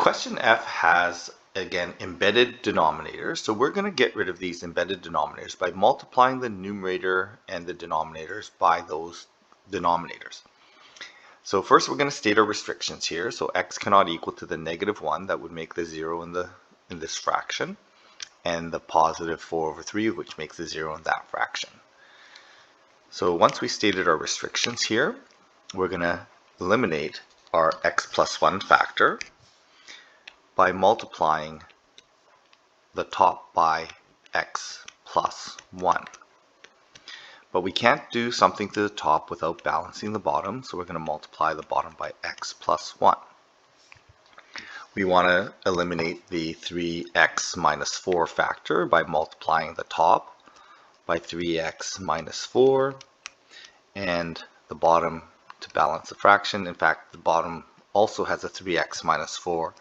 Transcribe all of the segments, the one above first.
Question F has, again, embedded denominators. So we're going to get rid of these embedded denominators by multiplying the numerator and the denominators by those denominators. So first we're going to state our restrictions here. So x cannot equal to the -1, that would make the 0 in this fraction, and the positive 4/3, which makes the 0 in that fraction. So once we stated our restrictions here, we're going to eliminate our x plus 1 factor by multiplying the top by x plus 1. But we can't do something to the top without balancing the bottom, so we're going to multiply the bottom by x plus 1. We want to eliminate the 3x minus 4 factor by multiplying the top by 3x minus 4 and the bottom to balance the fraction. In fact, the bottom also has a 3x minus 4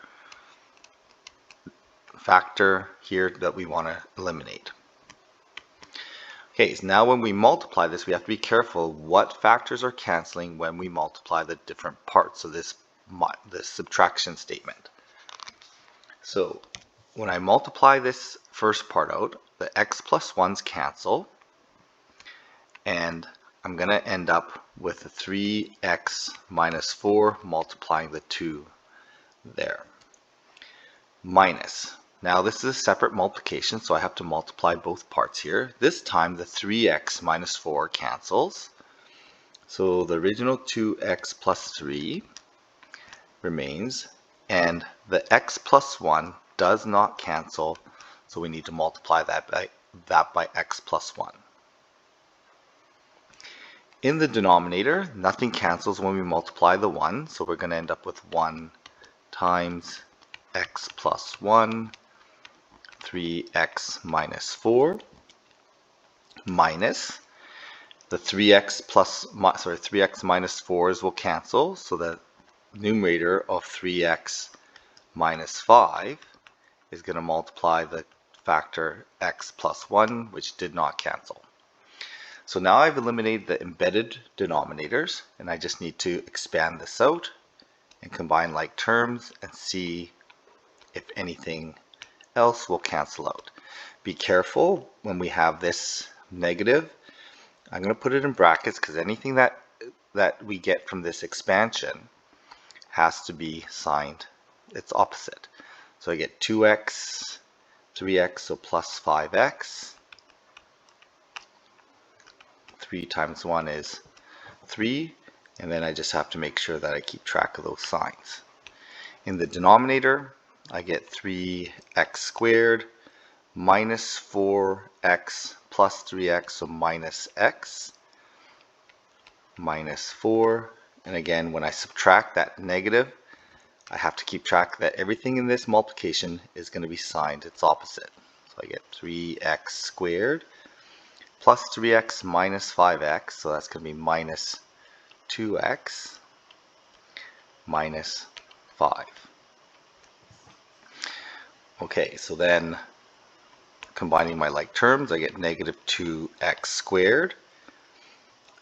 factor here that we want to eliminate. Okay, so now when we multiply this, we have to be careful what factors are canceling when we multiply the different parts of this subtraction statement. So when I multiply this first part out, the x plus 1's cancel, and I'm going to end up with the 3x minus 4 multiplying the 2 there. Minus. Now this is a separate multiplication, so I have to multiply both parts here. This time the 3x minus 4 cancels. So the original 2x plus 3 remains, and the x plus 1 does not cancel, so we need to multiply that by x plus 1. In the denominator, nothing cancels when we multiply the 1, so we're going to end up with 1 times x plus 1, 3x minus 4, minus the 3x minus 4's will cancel, so the numerator of 3x minus 5 is going to multiply the factor x plus 1, which did not cancel. So now I've eliminated the embedded denominators, and I just need to expand this out and combine like terms and see if anything else will cancel out. Be careful when we have this negative. I'm going to put it in brackets because anything that we get from this expansion has to be signed its opposite. So I get 2x, 3x, so plus 5x. 3 times 1 is 3, and then I just have to make sure that I keep track of those signs. In the denominator, I get 3x squared minus 4x plus 3x, so minus x, minus 4. And again, when I subtract that negative, I have to keep track that everything in this multiplication is going to be signed its opposite. So I get 3x squared plus 3x minus 5x, so that's going to be minus 2x minus 5. Okay, so then combining my like terms, I get negative 2x squared.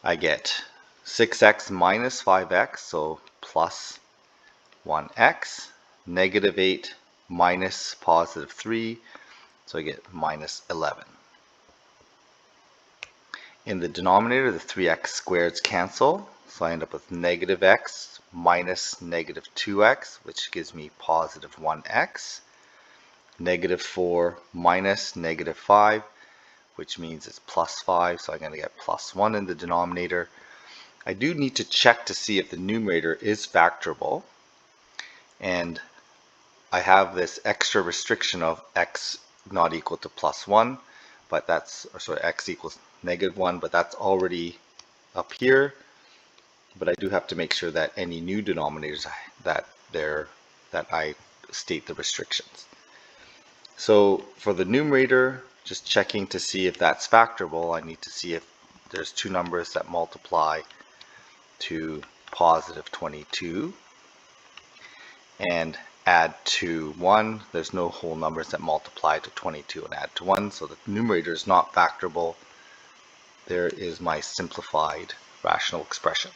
I get 6x minus 5x, so plus 1x. Negative 8 minus positive 3, so I get minus 11. In the denominator, the 3x squareds cancel, so I end up with negative x minus negative 2x, which gives me positive 1x. Negative 4 minus negative 5, which means it's plus 5, so I'm going to get plus 1 in the denominator. I do need to check to see if the numerator is factorable, and I have this extra restriction of x not equal to plus 1, but that's, or sorry, x equals negative 1, but that's already up here. But I do have to make sure that any new denominators that I state the restrictions. So for the numerator, just checking to see if that's factorable, I need to see if there's two numbers that multiply to positive 22 and add to 1. There's no whole numbers that multiply to 22 and add to 1, so the numerator is not factorable. There is my simplified rational expression.